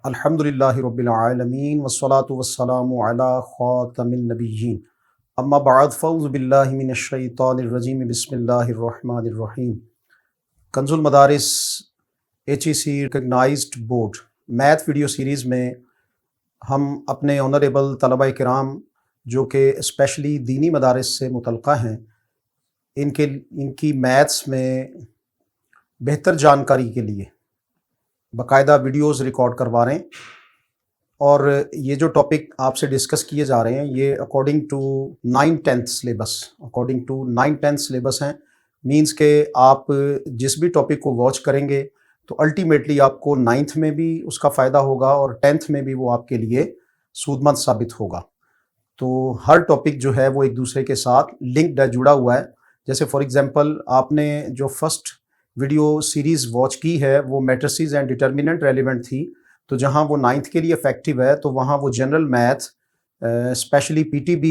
अल्हम्दुलिल्लाहि रब्बिल आलमीन वस्सलातु वस्सलामु अला खातमिन नबिय्यीन अम्मा बाद फ़ऊज़ु बिल्लाहि मिनश शैतानिर रजीम बिस्मिल्लाहिर रहमानिर रहीम। Kanzul Madaris HEC recognized board math video series में हम अपने ऑनरेबल तलबा किराम जो कि स्पेशली दीनी मदारिस से मुतल्लिक़ हैं इनकी मैथ्स में बेहतर जानकारी के लिए बाकायदा वीडियोस रिकॉर्ड करवा रहे हैं और ये जो टॉपिक आपसे डिस्कस किए जा रहे हैं ये अकॉर्डिंग टू 9th सिलेबस हैं। मींस के आप जिस भी टॉपिक को वॉच करेंगे तो अल्टीमेटली आपको 9th में भी उसका फ़ायदा होगा और 10th में भी वो आपके लिए सूदमंद साबित होगा। तो हर टॉपिक जो है वो एक दूसरे के साथ लिंक्ड है, जुड़ा हुआ है। जैसे फॉर एग्ज़ाम्पल आपने जो फर्स्ट वीडियो सीरीज़ वॉच की है वो मैट्रिसेस एंड डिटर्मिनेंट रेलिवेंट थी, तो जहां वो 9th के लिए इफ़ेक्टिव है तो वहां वो general math specially PTB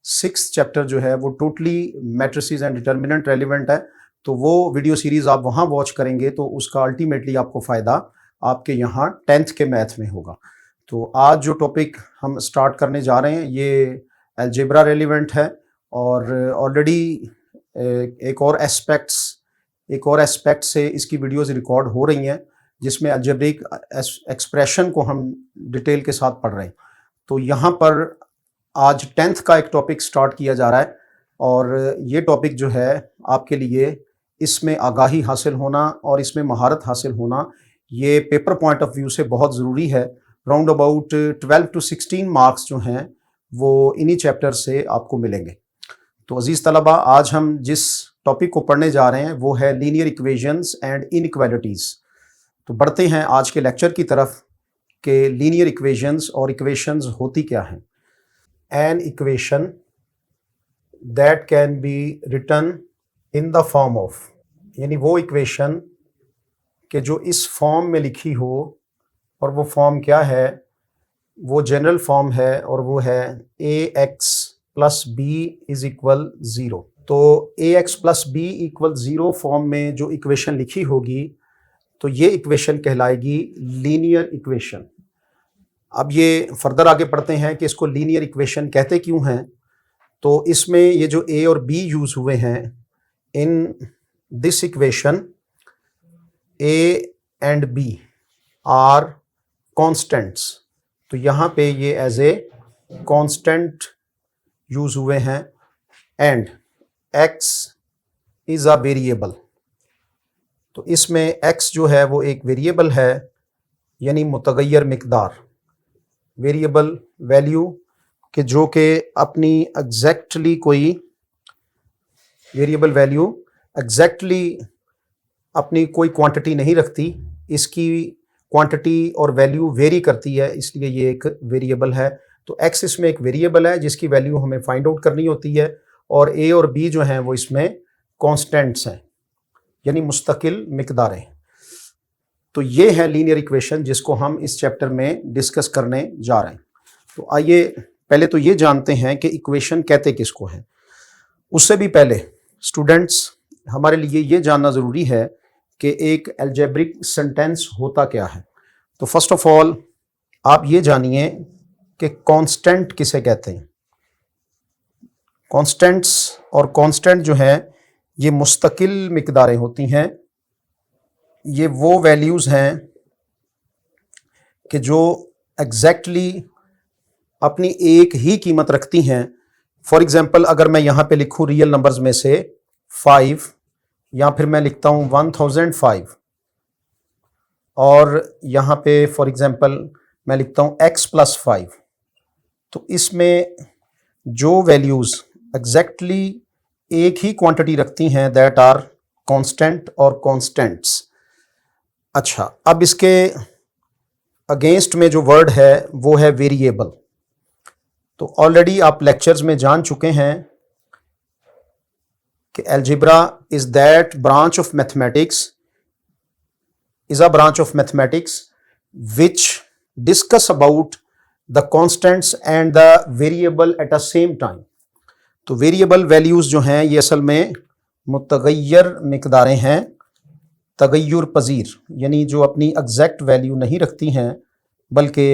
6th chapter जो है वो totally matrices and determinant relevant है। तो वो वीडियो सीरीज़ आप वहां वॉच करेंगे तो उसका अल्टीमेटली आपको फ़ायदा आपके यहाँ 10th के मैथ में होगा। तो आज जो टॉपिक हम स्टार्ट करने जा रहे हैं ये अलजेब्रा रेलिवेंट है और ऑलरेडी एक और एस्पेक्ट से इसकी वीडियोस रिकॉर्ड हो रही हैं जिसमें अलजेब्रिक एक्सप्रेशन को हम डिटेल के साथ पढ़ रहे हैं। तो यहाँ पर आज 10th का एक टॉपिक स्टार्ट किया जा रहा है और ये टॉपिक जो है आपके लिए इसमें आगाही हासिल होना और इसमें महारत हासिल होना ये पेपर पॉइंट ऑफ व्यू से बहुत ज़रूरी है। राउंड अबाउट 12 to 16 मार्क्स जो हैं वो इन्हीं चैप्टर से आपको मिलेंगे। तो अजीज़ तलबा, आज हम जिस टॉपिक को पढ़ने जा रहे हैं वो है लीनियर इक्वेशंस एंड इनइक्वालिटीज़। तो बढ़ते हैं आज के लेक्चर की तरफ कि लीनियर इक्वेशंस और इक्वेशंस होती क्या हैं। An equation that can be written in the form of, यानी वो इक्वेशन कि जो इस फॉर्म में लिखी हो, और वो फॉर्म क्या है, वो जनरल फॉर्म है और वो है ax plus B is equal 0। तो ax plus B equal 0 form में जो इक्वेशन लिखी होगी तो ये इक्वेशन कहलाएगी लीनियर इक्वेशन। अब ये फर्दर आगे पढ़ते हैं कि इसको लीनियर इक्वेशन कहते क्यों हैं। तो इसमें ये जो a और b यूज़ हुए हैं in this equation, a and b are constants. तो यहाँ पे ये एज ए कॉन्स्टेंट यूज़ हुए हैं and x is a variable. तो इसमें x जो है वो एक वेरिएबल है, यानी मुतगय्यर मिकदार, वेरिएबल वैल्यू कि जो कि अपनी एग्जैक्टली कोई वेरिएबल वैल्यू एग्जैक्टली अपनी कोई क्वांटिटी नहीं रखती, इसकी क्वांटिटी और वैल्यू वेरी करती है, इसलिए ये एक वेरिएबल है। तो x इसमें एक वेरिएबल है जिसकी वैल्यू हमें फाइंड आउट करनी होती है और a और b जो हैं वो इसमें कॉन्स्टेंट्स हैं, यानी मुस्तकिल मिकदारें। तो ये है लीनियर इक्वेशन जिसको हम इस चैप्टर में डिस्कस करने जा रहे हैं। तो आइए पहले तो ये जानते हैं कि इक्वेशन कहते किसको हैं। उससे भी पहले स्टूडेंट्स, हमारे लिए ये जानना ज़रूरी है कि एक अलजेब्रिक सेंटेंस होता क्या है। तो फर्स्ट ऑफ ऑल आप ये जानिए कि कांस्टेंट किसे कहते हैं। कांस्टेंट्स और कांस्टेंट जो है ये मुस्तकिल मिकदारें होती हैं। ये वो वैल्यूज़ हैं कि जो एग्जैक्टली अपनी एक ही कीमत रखती हैं। फॉर एग्ज़ाम्पल अगर मैं यहाँ पे लिखूँ रियल नंबर्स में से 5, या फिर मैं लिखता हूँ 1005 और यहाँ पे फॉर एग्ज़ाम्पल मैं लिखता हूँ x प्लस 5, तो इसमें जो वैल्यूज़ एग्जैक्टली एक ही क्वांटिटी रखती हैं दैट आर कांस्टेंट और कांस्टेंट्स। अच्छा, अब इसके अगेंस्ट में जो वर्ड है वो है वेरिएबल। तो ऑलरेडी आप लेक्चर्स में जान चुके हैं कि algebra is that branch of mathematics is a branch of mathematics which discuss about the constants and the variable at the same time। तो वेरिएबल वैल्यूज़ जो हैं ये असल में मुतगय्यर मिकदारें हैं, तगय्युर पजीर, यानी जो अपनी एग्जैक्ट वैल्यू नहीं रखती हैं बल्कि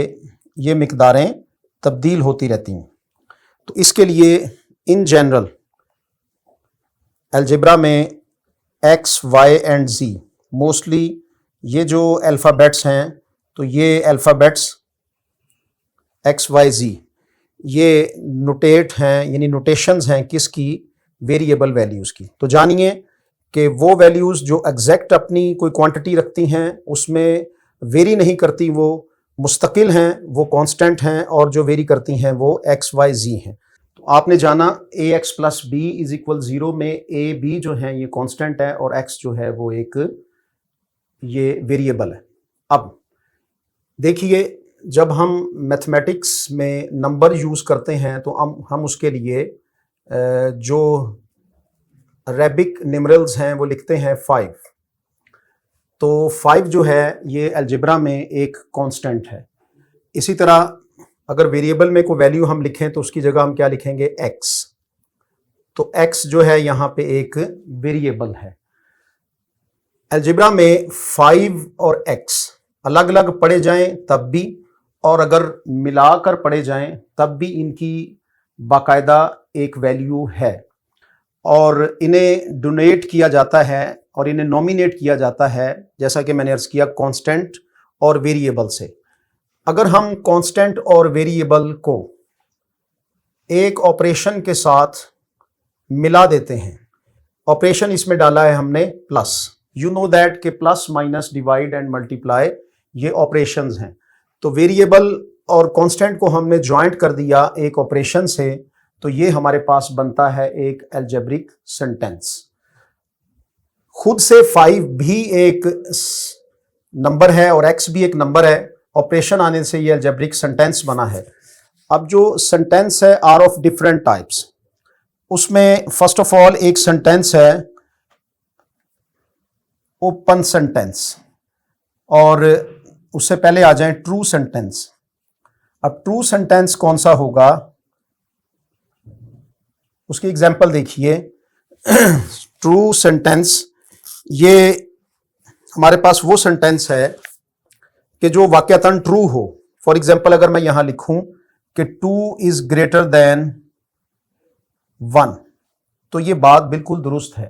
ये मिकदारें तब्दील होती रहती हैं। तो इसके लिए इन जनरल अलजेब्रा में X, Y and Z, mostly ये जो अल्फ़ाबेट्स हैं, तो ये अल्फ़ाबेट्स एक्स, वाई, जी, ये नोटेट हैं, यानी नोटेशंस हैं किसकी? वेरिएबल वैल्यूज़ की। तो जानिए कि वो वैल्यूज़ जो एग्जैक्ट अपनी कोई क्वांटिटी रखती हैं, उसमें वेरी नहीं करती, वो मुस्तकिल हैं, वो कांस्टेंट हैं, और जो वेरी करती हैं वो एक्स, वाई, जी हैं। तो आपने जाना a x plus B is equal 0 में ए बी जो है ये कांस्टेंट है और एक्स जो है वो एक ये वेरिएबल है। अब देखिए, जब हम मैथमेटिक्स में नंबर यूज़ करते हैं तो हम उसके लिए जो अरेबिक न्यूमेरल्स हैं वो लिखते हैं 5। तो 5 जो है ये अलजेब्रा में एक कांस्टेंट है। इसी तरह अगर वेरिएबल में कोई वैल्यू हम लिखें तो उसकी जगह हम क्या लिखेंगे? x। तो x जो है यहाँ पे एक वेरिएबल है। अलजेब्रा में 5 और x अलग अलग पढ़े जाएं तब भी, और अगर मिलाकर पढ़े जाएं तब भी इनकी बाकायदा एक वैल्यू है, और इन्हें डोनेट किया जाता है और इन्हें नॉमिनेट किया जाता है, जैसा कि मैंने अर्ज़ किया, कांस्टेंट और वेरिएबल से। अगर हम कांस्टेंट और वेरिएबल को एक ऑपरेशन के साथ मिला देते हैं, ऑपरेशन इसमें डाला है हमने प्लस, यू नो दैट कि plus, minus, divide and multiply ये ऑपरेशंस हैं। तो वेरिएबल और कांस्टेंट को हमने ज्वाइंट कर दिया एक ऑपरेशन से, तो ये हमारे पास बनता है एक अलजेब्रिक सेंटेंस। खुद से 5 भी एक नंबर है और x भी एक नंबर है, ऑपरेशन आने से ये अलजेब्रिक सेंटेंस बना है। अब जो सेंटेंस है आर ऑफ डिफरेंट टाइप्स, उसमें फर्स्ट ऑफ ऑल एक सेंटेंस है ओपन सेंटेंस, और उससे पहले आ जाए ट्रू सेंटेंस। अब ट्रू सेंटेंस कौन सा होगा, उसकी एग्जांपल देखिए। ट्रू सेंटेंस ये हमारे पास वो सेंटेंस है कि जो वाकयातन ट्रू हो। फॉर एग्जांपल अगर मैं यहां लिखूं कि 2 इज ग्रेटर देन 1, तो ये बात बिल्कुल दुरुस्त है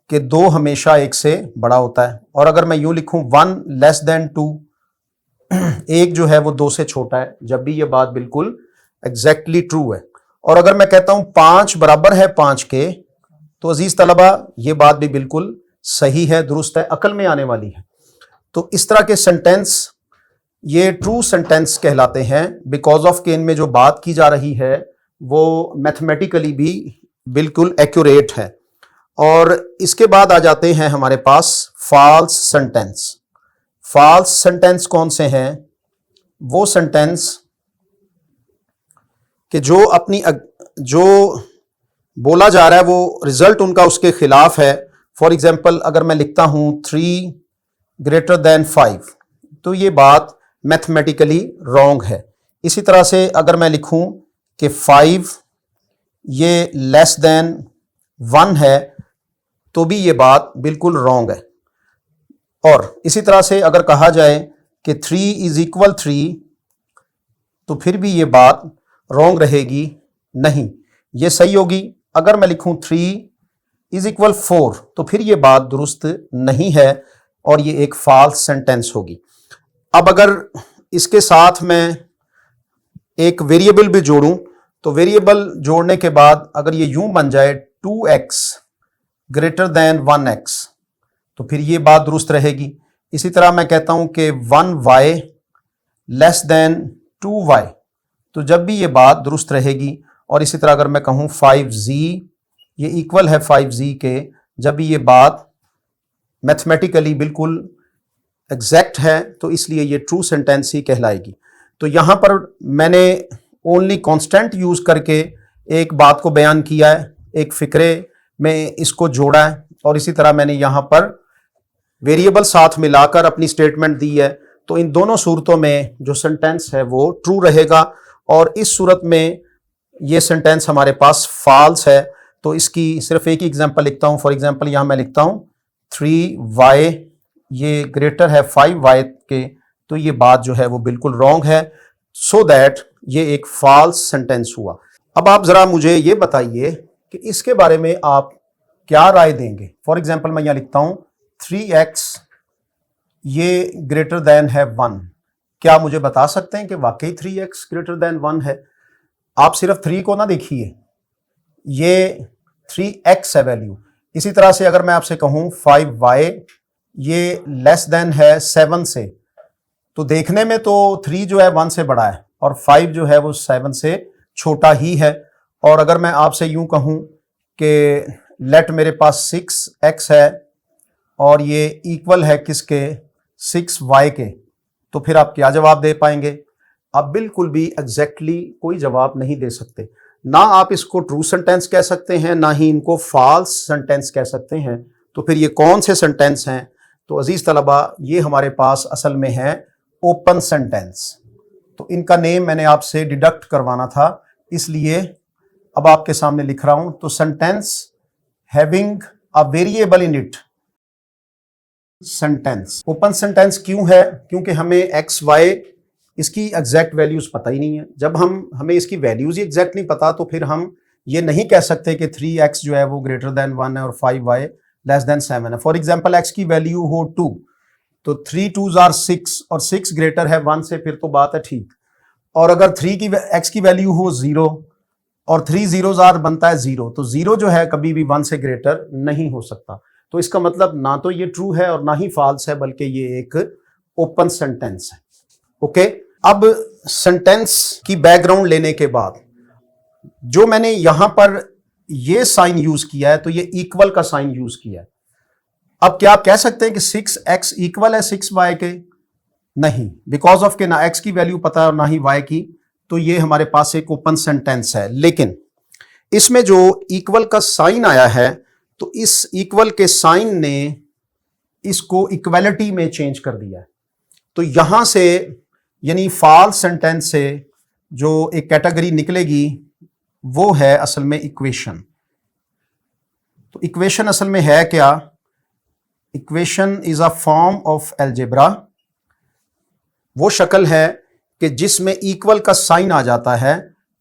कि 2 हमेशा 1 से बड़ा होता है। और अगर मैं यूं लिखूं 1 लेस देन 2, 1 जो है वो 2 से छोटा है, जब भी ये बात बिल्कुल एग्जैक्टली ट्रू है। और अगर मैं कहता हूं 5 बराबर है 5 के, तो अजीज तलबा ये बात भी बिल्कुल सही है, दुरुस्त है, अकल में आने वाली है। तो इस तरह के सेंटेंस ये ट्रू सेंटेंस कहलाते हैं, बिकॉज ऑफ कि इनमें जो बात की जा रही है वो मैथमेटिकली भी बिल्कुल एक्यूरेट है। और इसके बाद आ जाते हैं हमारे पास फॉल्स सेंटेंस। फॉल्स सेंटेंस कौन से हैं? वो सेंटेंस कि जो बोला जा रहा है वो रिजल्ट उनका उसके खिलाफ है। फॉर एग्जाम्पल अगर मैं लिखता हूं 3 ग्रेटर देन 5, तो ये बात मैथमेटिकली रॉन्ग है। इसी तरह से अगर मैं लिखूं कि 5 ये लेस देन 1 है, तो भी ये बात बिल्कुल रॉन्ग है। और इसी तरह से अगर कहा जाए कि 3 इज इक्वल 3, तो फिर भी ये बात रॉन्ग रहेगी, नहीं, ये सही होगी। अगर मैं लिखूं 3 इज इक्वल 4, तो फिर ये बात दुरुस्त नहीं है और ये एक फॉल्स सेंटेंस होगी। अब अगर इसके साथ मैं एक वेरिएबल भी जोड़ूं, तो वेरिएबल जोड़ने के बाद अगर ये यूं बन जाए 2x ग्रेटर देन 1x, तो फिर ये बात दुरुस्त रहेगी। इसी तरह मैं कहता हूं कि 1y लेस देन 2y, तो जब भी ये बात दुरुस्त रहेगी। और इसी तरह अगर मैं कहूं 5z ये इक्वल है 5z के, जब भी ये बात मैथमेटिकली बिल्कुल एग्जैक्ट है, तो इसलिए ये ट्रू सेंटेंस ही कहलाएगी। तो यहाँ पर मैंने ओनली कांस्टेंट यूज़ करके एक बात को बयान किया है, एक फ़िक्रे में इसको जोड़ा है, और इसी तरह मैंने यहाँ पर वेरिएबल साथ मिलाकर अपनी स्टेटमेंट दी है। तो इन दोनों सूरतों में जो सेंटेंस है वो ट्रू रहेगा, और इस सूरत में ये सेंटेंस हमारे पास फॉल्स है। तो इसकी सिर्फ एक ही एग्जांपल लिखता हूँ। फॉर एग्जांपल यहाँ मैं लिखता हूँ 3y ये ग्रेटर है 5y के, तो ये बात जो है वो बिल्कुल रॉन्ग है, सो दैट ये एक फॉल्स सेंटेंस हुआ। अब आप ज़रा मुझे ये बताइए कि इसके बारे में आप क्या राय देंगे। फॉर एग्जाम्पल मैं यहाँ लिखता हूँ 3x ये ग्रेटर देन है 1। क्या मुझे बता सकते हैं कि वाकई 3x ग्रेटर देन 1 है? आप सिर्फ 3 को ना देखिए, ये 3x है वैल्यू। इसी तरह से अगर मैं आपसे कहूँ 5y ये लेस देन है 7 से, तो देखने में तो 3 जो है 1 से बड़ा है और 5 जो है वो 7 से छोटा ही है। और अगर मैं आपसे यूं कहूं कि लेट मेरे पास 6x है और ये इक्वल है किसके, 6y के, तो फिर आप क्या जवाब दे पाएंगे? आप बिल्कुल भी एग्जैक्टली कोई जवाब नहीं दे सकते। ना आप इसको ट्रू सेंटेंस कह सकते हैं, ना ही इनको फॉल्स सेंटेंस कह सकते हैं। तो फिर ये कौन से सेंटेंस हैं? तो अजीज तलबा, ये हमारे पास असल में है ओपन सेंटेंस। तो इनका नेम मैंने आपसे डिडक्ट करवाना था, इसलिए अब आपके सामने लिख रहा हूं। तो sentence having a variable in it, sentence open sentence क्यों है? क्योंकि हमें एक्स वाई इसकी एग्जैक्ट वैल्यूज पता ही नहीं है। जब हमें इसकी वैल्यूज ही एग्जैक्ट नहीं पता, तो फिर हम ये नहीं कह सकते कि 3x जो है वो ग्रेटर देन 1 है और 5y लेस देन 7 है। फॉर एग्जांपल x की वैल्यू हो 2, तो 3 2s are 6 और 6 ग्रेटर है 1 से, फिर तो बात है ठीक। और अगर x की वैल्यू हो 0 और 3 zeros are बनता है 0, तो 0 जो है कभी भी 1 से ग्रेटर नहीं हो सकता। तो इसका मतलब ना तो ये ट्रू है और ना ही फॉल्स है, बल्कि ये एक ओपन सेंटेंस है। ओके, अब सेंटेंस की बैकग्राउंड लेने के बाद जो मैंने यहां पर ये साइन यूज किया है, तो ये इक्वल का साइन यूज किया है। अब क्या आप कह सकते हैं कि 6x इक्वल है 6y के? नहीं, बिकॉज ऑफ के ना x की वैल्यू पता है और ना ही y की, तो ये हमारे पास एक ओपन सेंटेंस है। लेकिन इसमें जो इक्वल का साइन आया है, तो इस इक्वल के साइन ने इसको इक्वलिटी में चेंज कर दिया है। तो यहां से यानी फॉल्स सेंटेंस से जो एक कैटेगरी निकलेगी वो है असल में इक्वेशन। तो इक्वेशन असल में है क्या? Equation is a form of algebra. वो शक्ल है कि जिसमें इक्वल का साइन आ जाता है।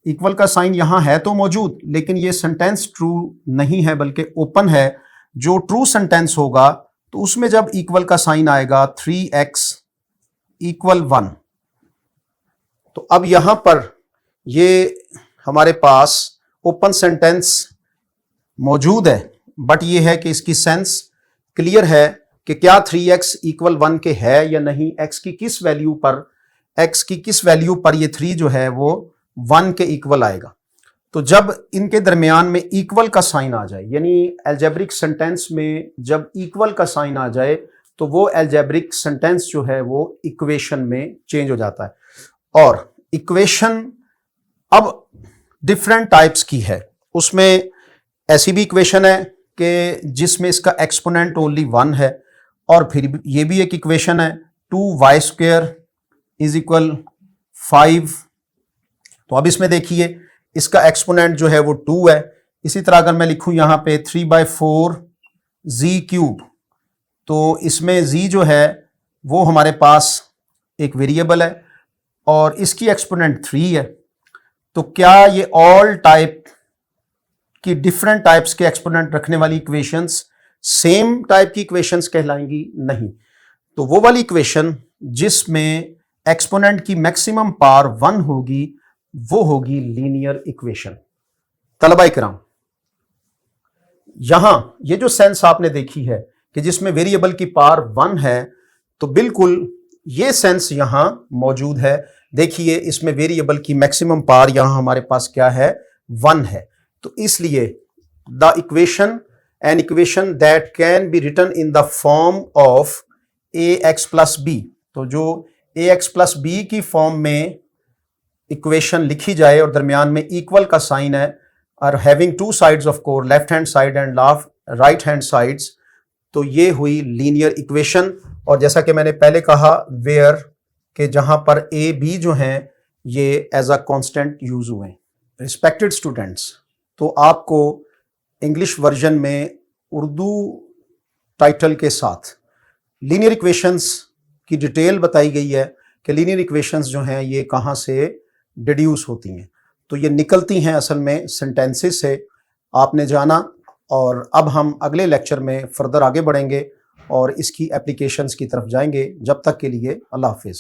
इक्वल का साइन यहां है तो मौजूद, लेकिन ये सेंटेंस ट्रू नहीं है बल्कि ओपन है। जो ट्रू सेंटेंस होगा तो उसमें जब इक्वल का साइन आएगा 3x इक्वल 1, तो अब यहां पर ये हमारे पास ओपन सेंटेंस मौजूद है, बट ये है कि इसकी सेंस क्लियर है कि क्या 3x इक्वल 1 के है या नहीं। x की किस वैल्यू पर ये 3 जो है वो 1 के इक्वल आएगा। तो जब इनके दरमियान में इक्वल का साइन आ जाए, यानी अलजेब्रिक सेंटेंस में जब इक्वल का साइन आ जाए, तो वो अलजेब्रिक सेंटेंस जो है वो इक्वेशन में चेंज हो जाता है। और इक्वेशन अब डिफरेंट टाइप्स की है। उसमें ऐसी भी इक्वेशन है कि जिसमें इसका एक्सपोनेंट ओनली 1 है, और फिर ये भी एक इक्वेशन है 2y² इज इक्वल 5। तो अब इसमें देखिए इसका एक्सपोनेंट जो है वो 2 है। इसी तरह अगर मैं लिखूं यहां पे 3/4 z³, तो इसमें z जो है वो हमारे पास एक वेरिएबल है और इसकी एक्सपोनेंट 3 है। तो क्या ये ऑल टाइप की डिफरेंट टाइप्स के एक्सपोनेंट रखने वाली इक्वेशंस सेम टाइप की इक्वेशंस कहलाएंगी? नहीं। तो वो वाली इक्वेशन जिसमें एक्सपोनेंट की मैक्सिमम पावर 1 होगी वो होगी लीनियर इक्वेशन। तलबा इकराम, यहां ये जो सेंस आपने देखी है कि जिसमें वेरिएबल की पावर 1 है, तो बिल्कुल ये सेंस यहां मौजूद है। देखिए इसमें वेरिएबल की मैक्सिमम पावर यहां हमारे पास क्या है? 1 है। तो इसलिए the equation an equation that can be written in the form of ax plus B, तो जो ax प्लस बी की फॉर्म में इक्वेशन लिखी जाए और दरमियान में इक्वल का साइन है और having 2 sides of core, left hand side and right hand sides, तो ये हुई लीनियर इक्वेशन। और जैसा कि मैंने पहले कहा वेयर के जहां पर ए बी जो हैं ये एज अ कांस्टेंट यूज हुए। रिस्पेक्टेड स्टूडेंट्स, तो आपको इंग्लिश वर्जन में उर्दू टाइटल के साथ लीनियर इक्वेशंस की डिटेल बताई गई है। कि लीनियर इक्वेशंस जो हैं ये कहाँ से डिड्यूस होती हैं। तो ये निकलती हैं असल में सेंटेंसेस से, आपने जाना। और अब हम अगले लेक्चर में फर्दर आगे बढ़ेंगे और इसकी एप्लीकेशंस की तरफ जाएंगे। जब तक के लिए अल्लाह हाफिज़।